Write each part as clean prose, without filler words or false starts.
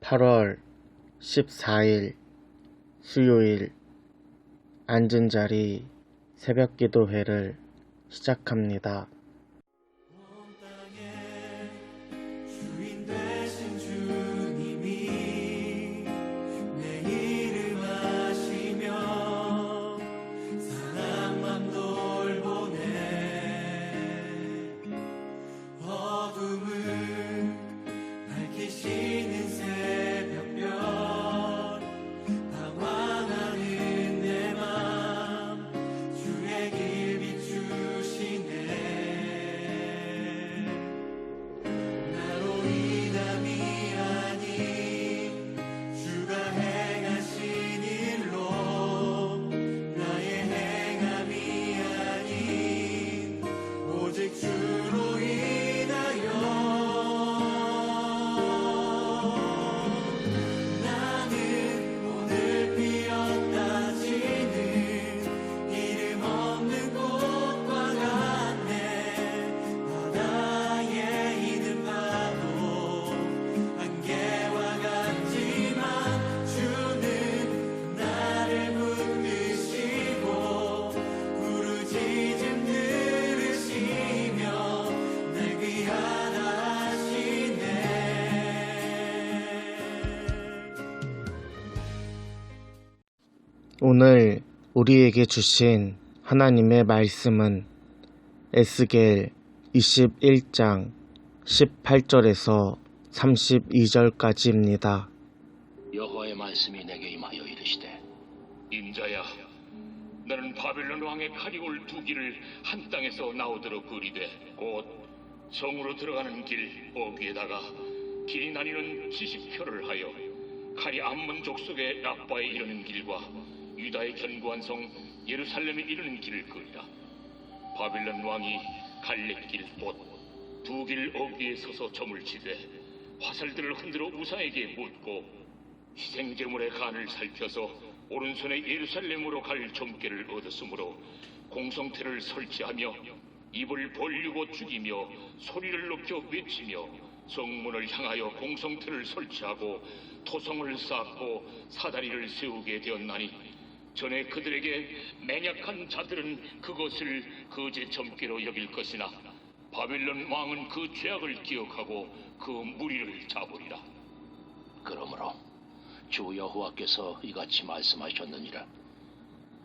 8월 14일 수요일 앉은 자리 새벽기도회를 시작합니다. 오늘 우리에게 주신 하나님의 말씀은 에스겔 21장 18절에서 32절까지입니다. 여호와의 말씀이 내게 임하여 이르시되, 인자야, 너는 바벨론 왕의 칼이 올 두 길을 한 땅에서 나오도록 그리되 곧 성으로 들어가는 길 어귀에다가 길이 나뉘는 70표를 하여 칼이 암몬 족속의 라빠에 이르는 길과 유다의 견고한 성 예루살렘에 이르는 길을 그리라. 바벨론 왕이 갈렛길 곧 두 길 어귀에 서서 점을 치되 화살들을 흔들어 우상에게 묻고 희생제물의 간을 살펴서 오른손에 예루살렘으로 갈 점괘를 얻었으므로 공성태를 설치하며 입을 벌리고 죽이며 소리를 높여 외치며 성문을 향하여 공성태를 설치하고 토성을 쌓고 사다리를 세우게 되었나니 전에 그들에게 맹약한 자들은 그것을 거제 점괘로 여길 것이나 바벨론 왕은 그 죄악을 기억하고 그 무리를 잡으리라. 그러므로 주 여호와께서 이같이 말씀하셨느니라.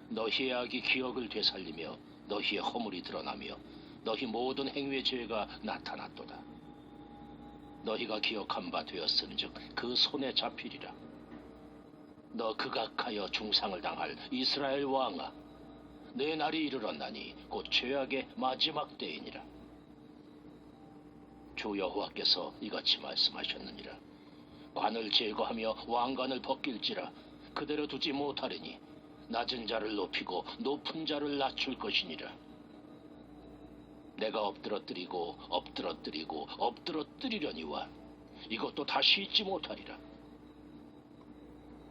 너희의 악이 기억을 되살리며 너희의 허물이 드러나며 너희 모든 행위의 죄가 나타났도다. 너희가 기억한 바 되었은즉 그 손에 잡히리라. 너 극악하여 중상을 당할 이스라엘 왕아, 내 날이 이르렀나니 곧 죄악의 마지막 때이니라. 주 여호와께서 이같이 말씀하셨느니라. 관을 제거하며 왕관을 벗길지라 그대로 두지 못하리니 낮은 자를 높이고 높은 자를 낮출 것이니라. 내가 엎드러뜨리고 엎드러뜨리고 엎드러뜨리려니와 이것도 다시 잊지 못하리라.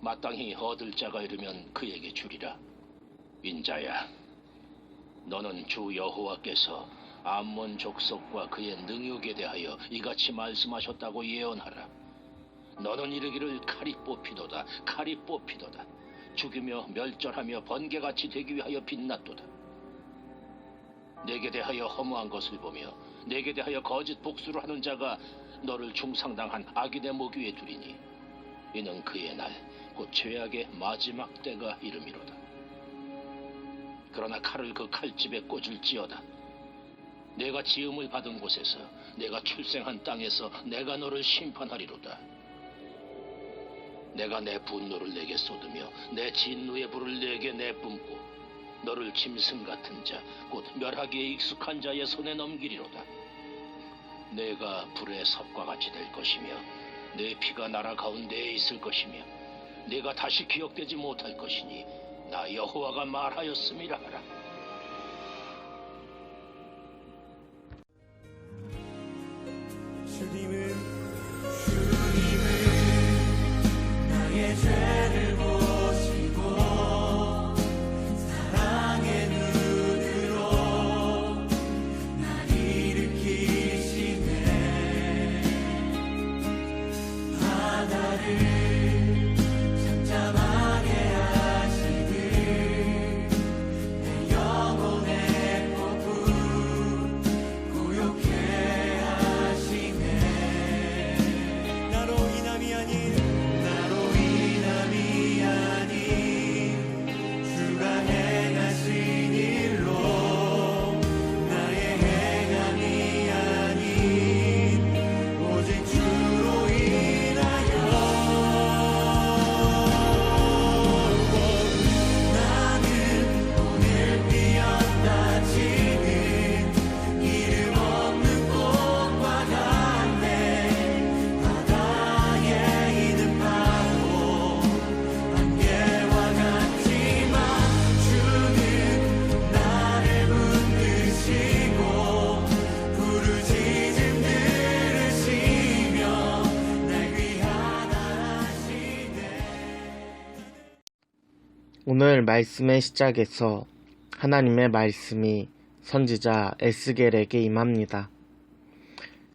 마땅히 얻을 자가 이르면 그에게 주리라. 인자야, 너는 주 여호와께서 암몬 족속과 그의 능욕에 대하여 이같이 말씀하셨다고 예언하라. 너는 이르기를 칼이 뽑히도다, 칼이 뽑히도다. 죽이며 멸절하며 번개같이 되기 위하여 빛났도다. 내게 대하여 허무한 것을 보며 내게 대하여 거짓 복수를 하는 자가 너를 중상당한 악인의 목 위에 두리니 이는 그의 날 곧 죄악의 마지막 때가 이름이로다. 그러나 칼을 그 칼집에 꽂을지어다. 내가 지음을 받은 곳에서 내가 출생한 땅에서 내가 너를 심판하리로다. 내가 내 분노를 내게 쏟으며 내 진노의 불을 내게 내뿜고 너를 짐승 같은 자 곧 멸하기에 익숙한 자의 손에 넘기리로다. 내가 불의 섭과 같이 될 것이며 내 피가 나라 가운데에 있을 것이며 내가 다시 기억되지 못할 것이니 나 여호와가 말하였음이라 하라. 주님은 나의 죄를 보시고 사랑의 눈으로 날 일으키시네. 바다를 오늘 말씀의 시작에서 하나님의 말씀이 선지자 에스겔에게 임합니다.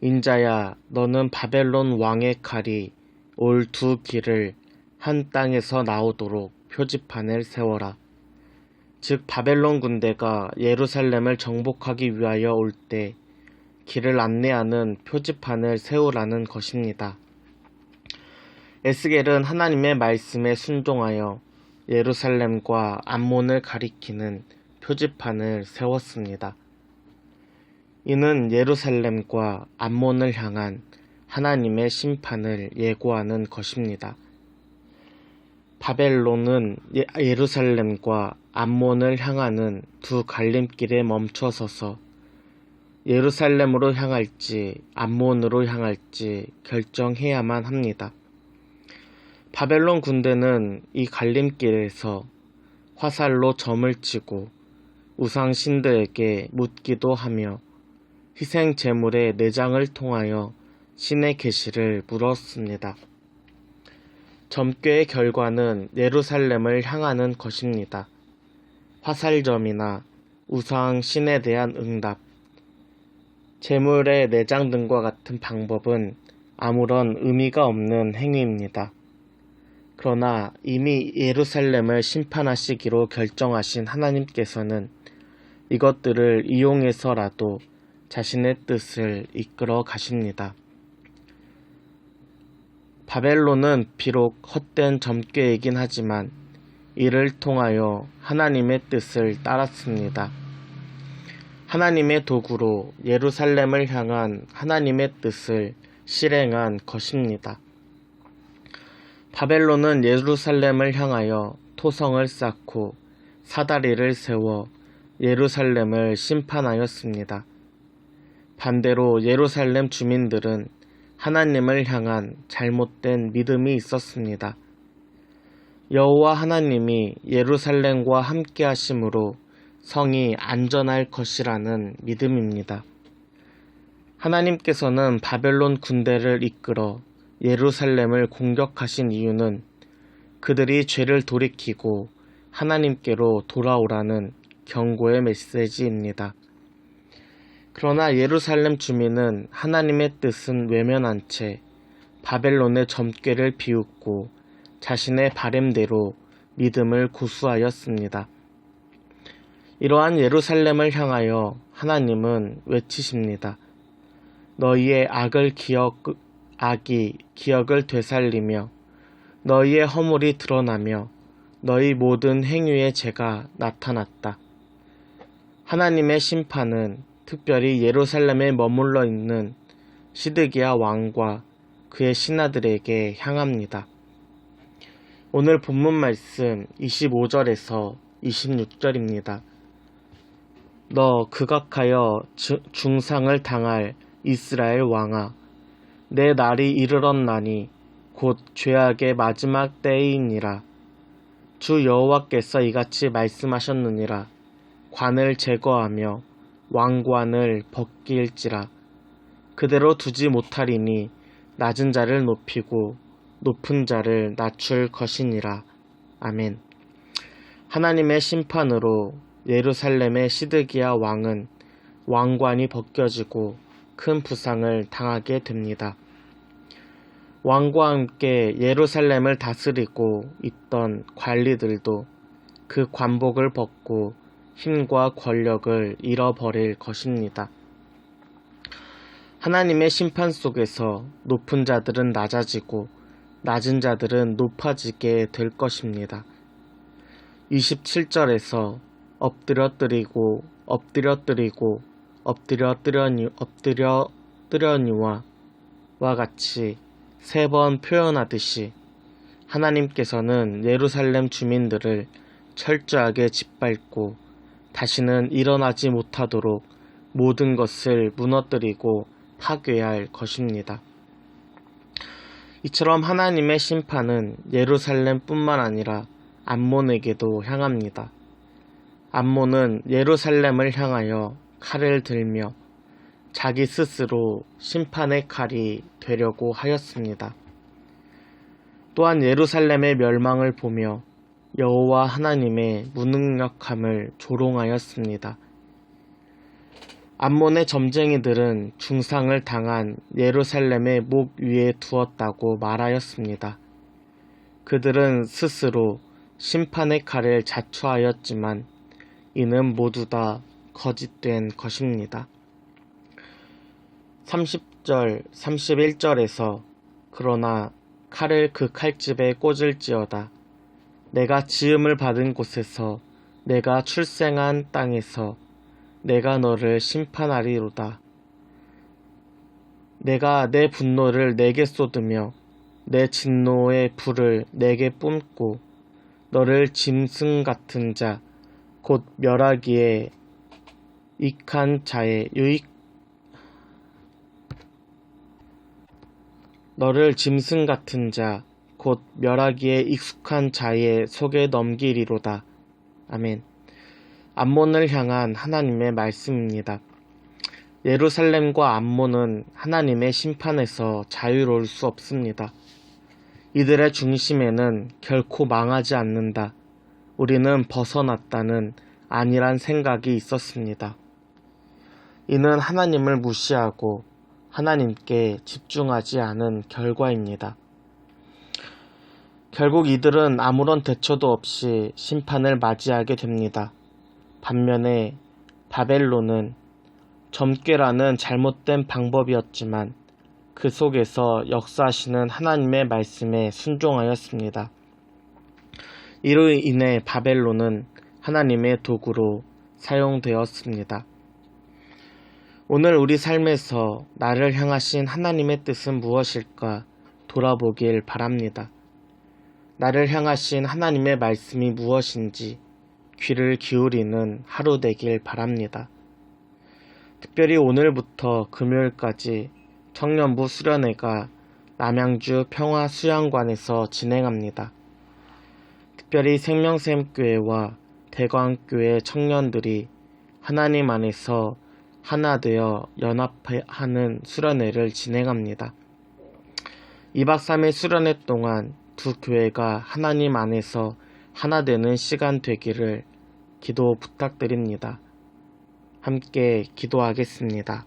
인자야, 너는 바벨론 왕의 칼이 올 두 길을 한 땅에서 나오도록 표지판을 세워라. 즉 바벨론 군대가 예루살렘을 정복하기 위하여 올 때 길을 안내하는 표지판을 세우라는 것입니다. 에스겔은 하나님의 말씀에 순종하여 예루살렘과 암몬을 가리키는 표지판을 세웠습니다. 이는 예루살렘과 암몬을 향한 하나님의 심판을 예고하는 것입니다. 바벨론은 예루살렘과 암몬을 향하는 두 갈림길에 멈춰서서 예루살렘으로 향할지 암몬으로 향할지 결정해야만 합니다. 바벨론 군대는 이 갈림길에서 화살로 점을 치고 우상 신들에게 묻기도 하며 희생 제물의 내장을 통하여 신의 계시를 물었습니다. 점괘의 결과는 예루살렘을 향하는 것입니다. 화살점이나 우상 신에 대한 응답, 제물의 내장 등과 같은 방법은 아무런 의미가 없는 행위입니다. 그러나 이미 예루살렘을 심판하시기로 결정하신 하나님께서는 이것들을 이용해서라도 자신의 뜻을 이끌어 가십니다. 바벨론은 비록 헛된 점괘이긴 하지만 이를 통하여 하나님의 뜻을 따랐습니다. 하나님의 도구로 예루살렘을 향한 하나님의 뜻을 실행한 것입니다. 바벨론은 예루살렘을 향하여 토성을 쌓고 사다리를 세워 예루살렘을 심판하였습니다. 반대로 예루살렘 주민들은 하나님을 향한 잘못된 믿음이 있었습니다. 여호와 하나님이 예루살렘과 함께 하심으로 성이 안전할 것이라는 믿음입니다. 하나님께서는 바벨론 군대를 이끌어 예루살렘을 공격하신 이유는 그들이 죄를 돌이키고 하나님께로 돌아오라는 경고의 메시지입니다. 그러나 예루살렘 주민은 하나님의 뜻은 외면한 채 바벨론의 점괘를 비웃고 자신의 바램대로 믿음을 고수하였습니다. 이러한 예루살렘을 향하여 하나님은 외치십니다. 너희의 악이 기억을 되살리며 너희의 허물이 드러나며 너희 모든 행위의 죄가 나타났다. 하나님의 심판은 특별히 예루살렘에 머물러 있는 시드기야 왕과 그의 신하들에게 향합니다. 오늘 본문 말씀 25절에서 26절입니다. 너 극악하여 중상을 당할 이스라엘 왕아, 내 날이 이르렀나니 곧 죄악의 마지막 때이니라. 주 여호와께서 이같이 말씀하셨느니라. 관을 제거하며 왕관을 벗길지라. 그대로 두지 못하리니 낮은 자를 높이고 높은 자를 낮출 것이니라. 아멘. 하나님의 심판으로 예루살렘의 시드기야 왕은 왕관이 벗겨지고 큰 부상을 당하게 됩니다. 왕과 함께 예루살렘을 다스리고 있던 관리들도 그 관복을 벗고 힘과 권력을 잃어버릴 것입니다. 하나님의 심판 속에서 높은 자들은 낮아지고 낮은 자들은 높아지게 될 것입니다. 27절에서 엎드려 뜨려니와 같이 3번 표현하듯이 하나님께서는 예루살렘 주민들을 철저하게 짓밟고 다시는 일어나지 못하도록 모든 것을 무너뜨리고 파괴할 것입니다. 이처럼 하나님의 심판은 예루살렘뿐만 아니라 암몬에게도 향합니다. 암몬은 예루살렘을 향하여 칼을 들며 자기 스스로 심판의 칼이 되려고 하였습니다. 또한 예루살렘의 멸망을 보며 여호와 하나님의 무능력함을 조롱하였습니다. 암몬의 점쟁이들은 중상을 당한 예루살렘의 목 위에 두었다고 말하였습니다. 그들은 스스로 심판의 칼을 자초하였지만 이는 모두 다 거짓된 것입니다. 30절, 31절에서 그러나 칼을 그 칼집에 꽂을지어다. 내가 지음을 받은 곳에서 내가 출생한 땅에서 내가 너를 심판하리로다. 내가 내 분노를 내게 쏟으며 내 진노의 불을 내게 뿜고 너를 짐승 같은 자, 곧 멸하기에 익숙한 자의 너를 짐승 같은 자, 곧 멸하기에 익숙한 자의 속에 넘기리로다. 아멘. 암몬을 향한 하나님의 말씀입니다. 예루살렘과 암몬은 하나님의 심판에서 자유로울 수 없습니다. 이들의 중심에는 결코 망하지 않는다. 우리는 벗어났다는 안일한 생각이 있었습니다. 이는 하나님을 무시하고 하나님께 집중하지 않은 결과입니다. 결국 이들은 아무런 대처도 없이 심판을 맞이하게 됩니다. 반면에 바벨론은 점괘라는 잘못된 방법이었지만 그 속에서 역사하시는 하나님의 말씀에 순종하였습니다. 이로 인해 바벨론은 하나님의 도구로 사용되었습니다. 오늘 우리 삶에서 나를 향하신 하나님의 뜻은 무엇일까 돌아보길 바랍니다. 나를 향하신 하나님의 말씀이 무엇인지 귀를 기울이는 하루 되길 바랍니다. 특별히 오늘부터 금요일까지 청년부 수련회가 남양주 평화수양관에서 진행합니다. 특별히 생명샘교회와 대광교회 청년들이 하나님 안에서 하나 되어 연합하는 수련회를 진행합니다. 2박 3일 수련회 동안 두 교회가 하나님 안에서 하나 되는 시간 되기를 기도 부탁드립니다. 함께 기도하겠습니다.